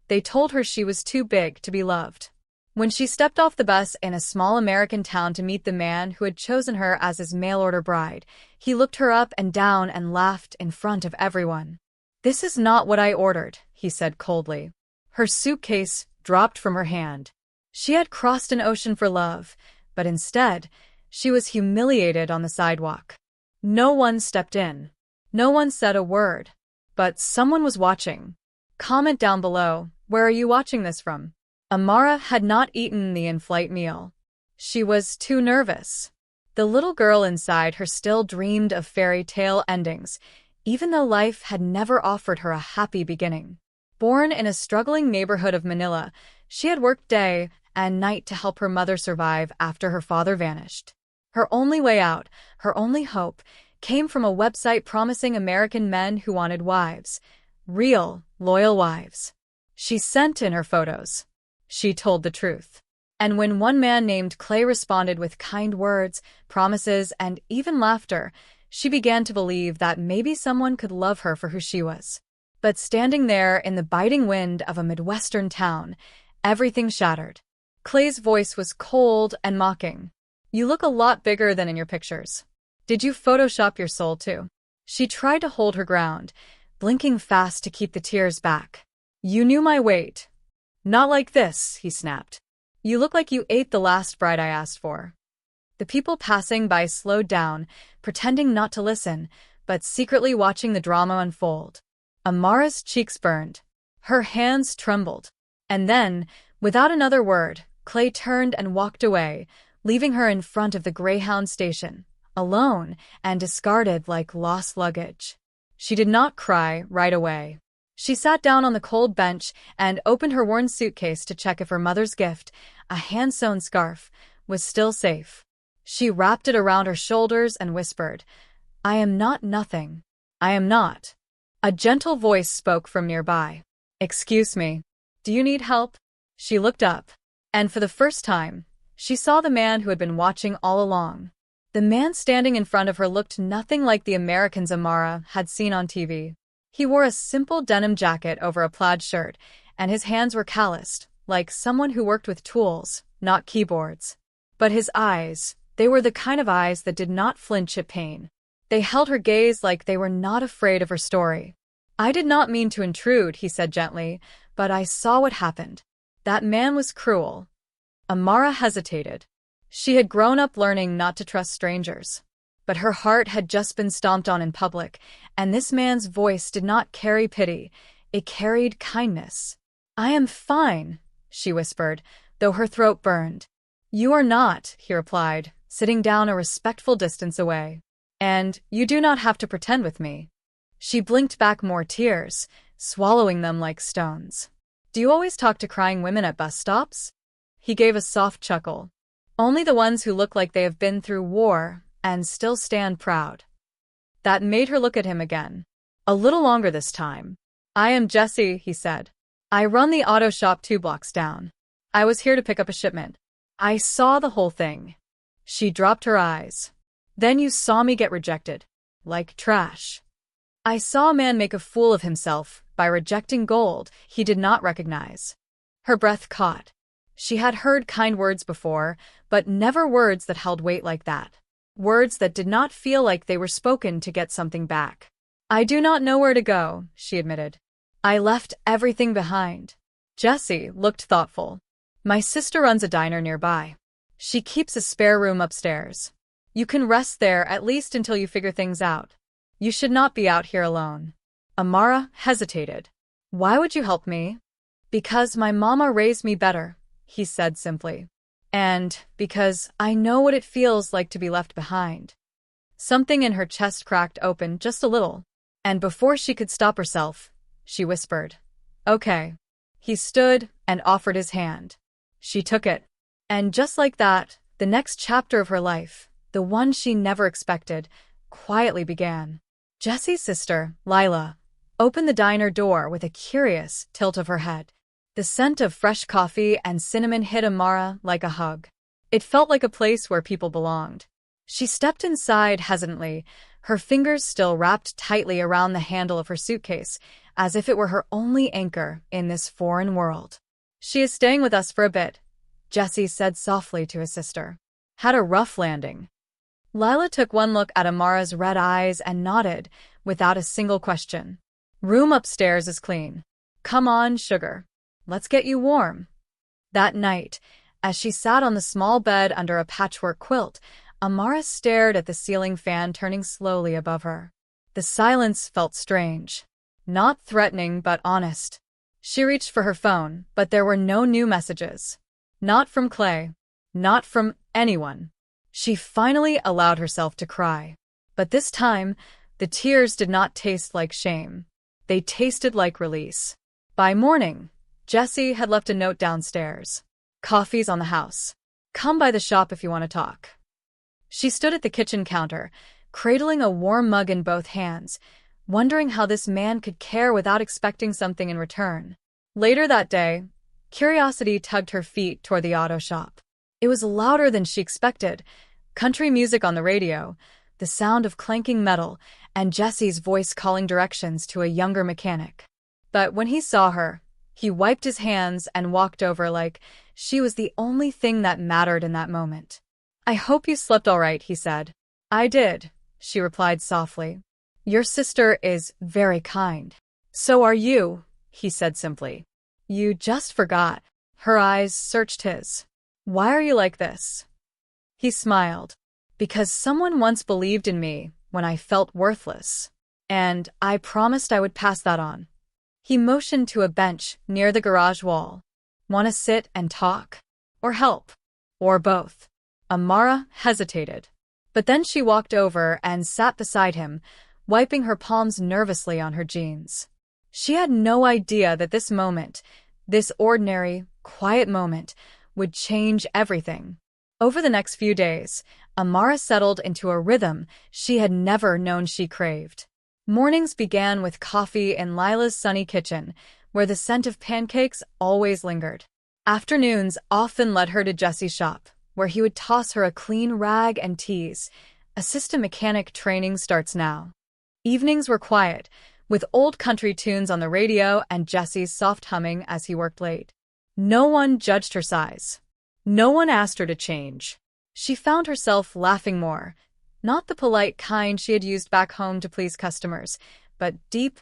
They told her she was too big to be loved. When she stepped off the bus in a small American town to meet the man who had chosen her as his mail-order bride, he looked her up and down and laughed in front of everyone. "This is not what I ordered," he said coldly. Her suitcase dropped from her hand. She had crossed an ocean for love, but instead, she was humiliated on the sidewalk. No one stepped in. No one said a word. But someone was watching. Comment down below, where are you watching this from? Amara had not eaten the in-flight meal. She was too nervous. The little girl inside her still dreamed of fairy tale endings, even though life had never offered her a happy beginning. Born in a struggling neighborhood of Manila, she had worked day and night to help her mother survive after her father vanished. Her only way out, her only hope, came from a website promising American men who wanted wives. Real, loyal wives. She sent in her photos. She told the truth. And when one man named Clay responded with kind words, promises, and even laughter, she began to believe that maybe someone could love her for who she was. But standing there in the biting wind of a Midwestern town, everything shattered. Clay's voice was cold and mocking. "You look a lot bigger than in your pictures. Did you Photoshop your soul too?" She tried to hold her ground, blinking fast to keep the tears back. "You knew my weight." "Not like this," he snapped. "You look like you ate the last bride I asked for." The people passing by slowed down, pretending not to listen, but secretly watching the drama unfold. Amara's cheeks burned. Her hands trembled. And then, without another word, Clay turned and walked away, leaving her in front of the Greyhound station, alone and discarded like lost luggage. She did not cry right away. She sat down on the cold bench and opened her worn suitcase to check if her mother's gift, a hand-sewn scarf, was still safe. She wrapped it around her shoulders and whispered, "I am not nothing. I am not." A gentle voice spoke from nearby. "Excuse me. Do you need help?" She looked up, and for the first time, she saw the man who had been watching all along. The man standing in front of her looked nothing like the Americans Amara had seen on TV. He wore a simple denim jacket over a plaid shirt, and his hands were calloused, like someone who worked with tools, not keyboards. But his eyes, they were the kind of eyes that did not flinch at pain. They held her gaze like they were not afraid of her story. "I did not mean to intrude," he said gently, "but I saw what happened. That man was cruel." Amara hesitated. She had grown up learning not to trust strangers. But her heart had just been stomped on in public, and this man's voice did not carry pity, it carried kindness. "I am fine," she whispered, though her throat burned. "You are not," he replied, sitting down a respectful distance away. "And you do not have to pretend with me." She blinked back more tears, swallowing them like stones. "Do you always talk to crying women at bus stops?" He gave a soft chuckle. "Only the ones who look like they have been through war and still stand proud." That made her look at him again. A little longer this time. "I am Jesse," he said. "I run the auto shop 2 blocks down. I was here to pick up a shipment." "I saw the whole thing." She dropped her eyes. "Then you saw me get rejected. Like trash." "I saw a man make a fool of himself by rejecting gold he did not recognize." Her breath caught. She had heard kind words before, but never words that held weight like that. Words that did not feel like they were spoken to get something back. "I do not know where to go," she admitted. "I left everything behind." Jesse looked thoughtful. "My sister runs a diner nearby. She keeps a spare room upstairs. You can rest there at least until you figure things out. You should not be out here alone." Amara hesitated. "Why would you help me?" "Because my mama raised me better," he said simply. "And because I know what it feels like to be left behind." Something in her chest cracked open just a little, and before she could stop herself, she whispered, "Okay." He stood and offered his hand. She took it. And just like that, the next chapter of her life, the one she never expected, quietly began. Jesse's sister, Lila, opened the diner door with a curious tilt of her head. The scent of fresh coffee and cinnamon hit Amara like a hug. It felt like a place where people belonged. She stepped inside hesitantly, her fingers still wrapped tightly around the handle of her suitcase, as if it were her only anchor in this foreign world. "She is staying with us for a bit," Jesse said softly to his sister. "Had a rough landing." Lila took one look at Amara's red eyes and nodded, without a single question. "Room upstairs is clean. Come on, sugar. Let's get you warm." That night, as she sat on the small bed under a patchwork quilt, Amara stared at the ceiling fan turning slowly above her. The silence felt strange. Not threatening, but honest. She reached for her phone, but there were no new messages. Not from Clay. Not from anyone. She finally allowed herself to cry. But this time, the tears did not taste like shame. They tasted like release. By morning, Jesse had left a note downstairs. "Coffee's on the house. Come by the shop if you want to talk." She stood at the kitchen counter, cradling a warm mug in both hands, wondering how this man could care without expecting something in return. Later that day, curiosity tugged her feet toward the auto shop. It was louder than she expected. Country music on the radio, the sound of clanking metal, and Jesse's voice calling directions to a younger mechanic. But when he saw her, he wiped his hands and walked over like she was the only thing that mattered in that moment. "I hope you slept all right," he said. "I did," she replied softly. "Your sister is very kind." "So are you," he said simply. "You just forgot." Her eyes searched his. "Why are you like this?" He smiled. "Because someone once believed in me when I felt worthless. And I promised I would pass that on." He motioned to a bench near the garage wall. "Want to sit and talk? Or help? Or both?" Amara hesitated. But then she walked over and sat beside him, wiping her palms nervously on her jeans. She had no idea that this moment, this ordinary, quiet moment, would change everything. Over the next few days, Amara settled into a rhythm she had never known she craved. Mornings began with coffee in Lila's sunny kitchen, where the scent of pancakes always lingered. Afternoons often led her to Jesse's shop, where he would toss her a clean rag and tease, "Assistant mechanic training starts now." Evenings were quiet, with old country tunes on the radio and Jesse's soft humming as he worked late. No one judged her size. No one asked her to change. She found herself laughing more, not the polite kind she had used back home to please customers, but deep,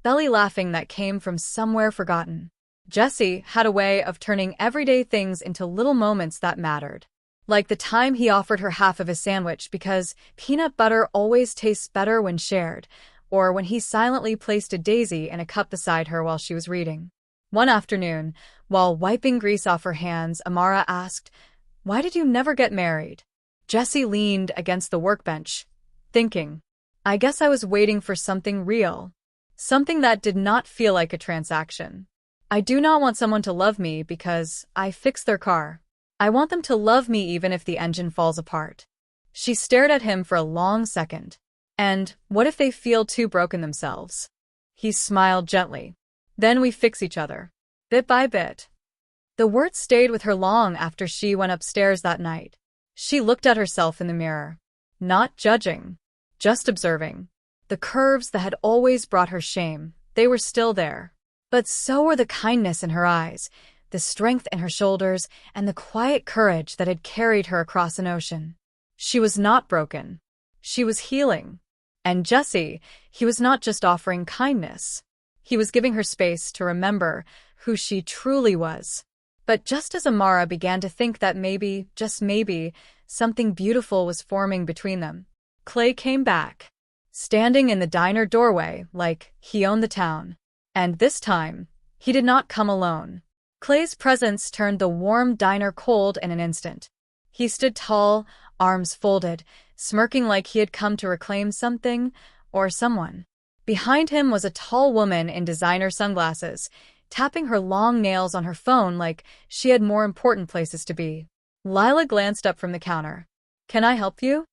belly laughing that came from somewhere forgotten. Jesse had a way of turning everyday things into little moments that mattered. Like the time he offered her half of his sandwich because peanut butter always tastes better when shared, or when he silently placed a daisy in a cup beside her while she was reading. One afternoon, while wiping grease off her hands, Amara asked, "Why did you never get married?" Jesse leaned against the workbench, thinking, "I guess I was waiting for something real. Something that did not feel like a transaction. I do not want someone to love me because I fixed their car. I want them to love me even if the engine falls apart." She stared at him for a long second. "And what if they feel too broken themselves?" He smiled gently. "Then we fix each other. Bit by bit." The words stayed with her long after she went upstairs that night. She looked at herself in the mirror. Not judging. Just observing. The curves that had always brought her shame, they were still there. But so were the kindness in her eyes, the strength in her shoulders, and the quiet courage that had carried her across an ocean. She was not broken. She was healing. And Jesse, he was not just offering kindness. He was giving her space to remember who she truly was. But just as Amara began to think that maybe, just maybe, something beautiful was forming between them, Clay came back, standing in the diner doorway like he owned the town. And this time, he did not come alone. Clay's presence turned the warm diner cold in an instant. He stood tall, arms folded, smirking like he had come to reclaim something or someone. Behind him was a tall woman in designer sunglasses, tapping her long nails on her phone like she had more important places to be. Lila glanced up from the counter. "Can I help you?"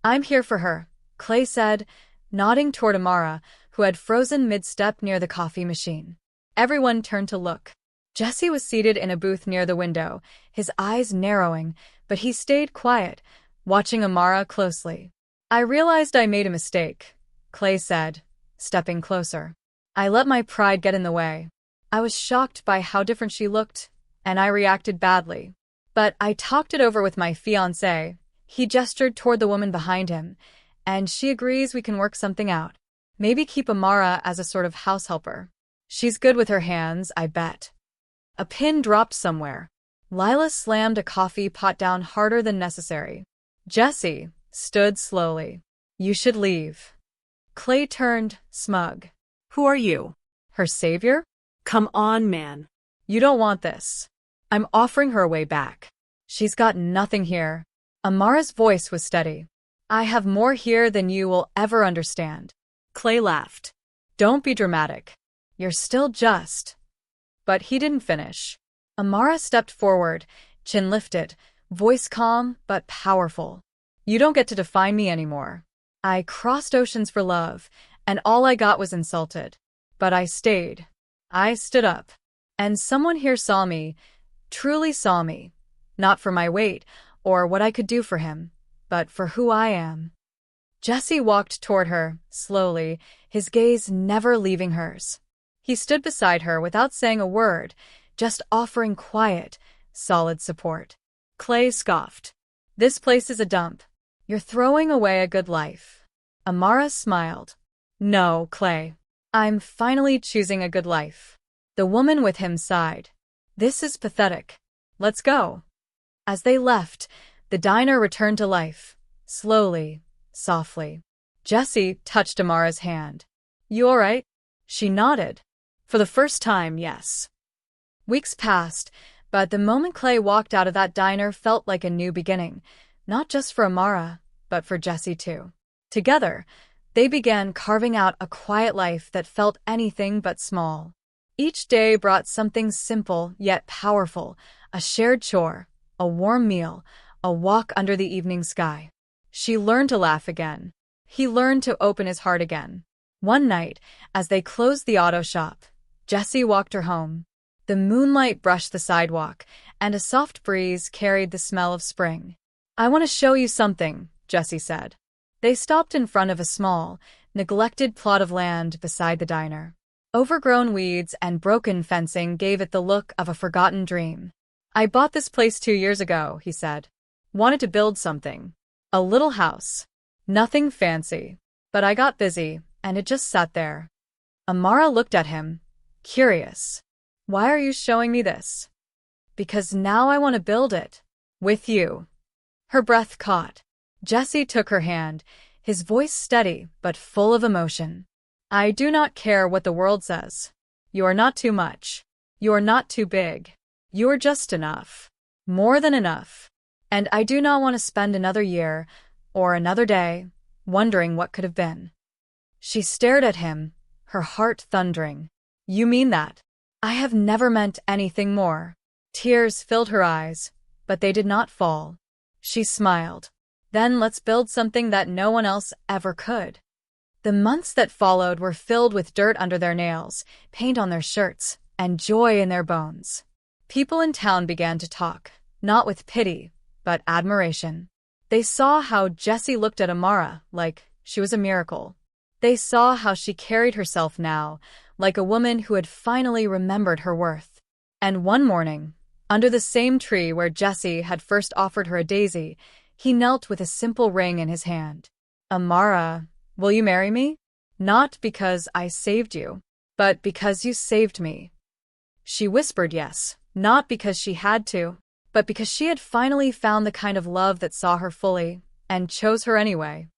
"I'm here for her," Clay said, nodding toward Amara, who had frozen mid-step near the coffee machine. Everyone turned to look. Jesse was seated in a booth near the window, his eyes narrowing, but he stayed quiet, watching Amara closely. I realized I made a mistake, Clay said, stepping closer. I let my pride get in the way. I was shocked by how different she looked, and I reacted badly. But I talked it over with my fiancé. He gestured toward the woman behind him, and she agrees we can work something out. Maybe keep Amara as a sort of house helper. She's good with her hands, I bet. A pin dropped somewhere. Lila slammed a coffee pot down harder than necessary. Jessie stood slowly. You should leave. Clay turned, smug. Who are you? Her savior? Come on, man. You don't want this. I'm offering her a way back. She's got nothing here. Amara's voice was steady. I have more here than you will ever understand. Clay laughed. Don't be dramatic. You're still just. But he didn't finish. Amara stepped forward, chin lifted, voice calm but powerful. You don't get to define me anymore. I crossed oceans for love, and all I got was insulted. But I stayed. I stood up. And someone here saw me, truly saw me. Not for my weight, or what I could do for him, but for who I am. Jessie walked toward her, slowly, his gaze never leaving hers. He stood beside her without saying a word, just offering quiet, solid support. Clay scoffed. This place is a dump. You're throwing away a good life. Amara smiled. No, Clay. I'm finally choosing a good life. The woman with him sighed. This is pathetic. Let's go. As they left, the diner returned to life. Slowly, softly. Jessie touched Amara's hand. You all right? She nodded. For the first time, yes. Weeks passed, but the moment Clay walked out of that diner felt like a new beginning, not just for Amara, but for Jessie too. Together, they began carving out a quiet life that felt anything but small. Each day brought something simple yet powerful, a shared chore, a warm meal, a walk under the evening sky. She learned to laugh again. He learned to open his heart again. One night, as they closed the auto shop, Jessie walked her home. The moonlight brushed the sidewalk, and a soft breeze carried the smell of spring. I want to show you something, Jessie said. They stopped in front of a small, neglected plot of land beside the diner. Overgrown weeds and broken fencing gave it the look of a forgotten dream. I bought this place 2 years ago, he said. Wanted to build something. A little house. Nothing fancy. But I got busy, and it just sat there. Amara looked at him, curious. Why are you showing me this? Because now I want to build it. With you. Her breath caught. Jessie took her hand, his voice steady but full of emotion. I do not care what the world says. You are not too much. You are not too big. You are just enough. More than enough. And I do not want to spend another year, or another day, wondering what could have been. She stared at him, her heart thundering. You mean that? I have never meant anything more. Tears filled her eyes, but they did not fall. She smiled. Then let's build something that no one else ever could. The months that followed were filled with dirt under their nails, paint on their shirts, and joy in their bones. People in town began to talk, not with pity, but admiration. They saw how Jessie looked at Amara like she was a miracle. They saw how she carried herself now, like a woman who had finally remembered her worth. And one morning, under the same tree where Jessie had first offered her a daisy, he knelt with a simple ring in his hand. Amara, will you marry me? Not because I saved you, but because you saved me. She whispered yes, not because she had to, but because she had finally found the kind of love that saw her fully, and chose her anyway.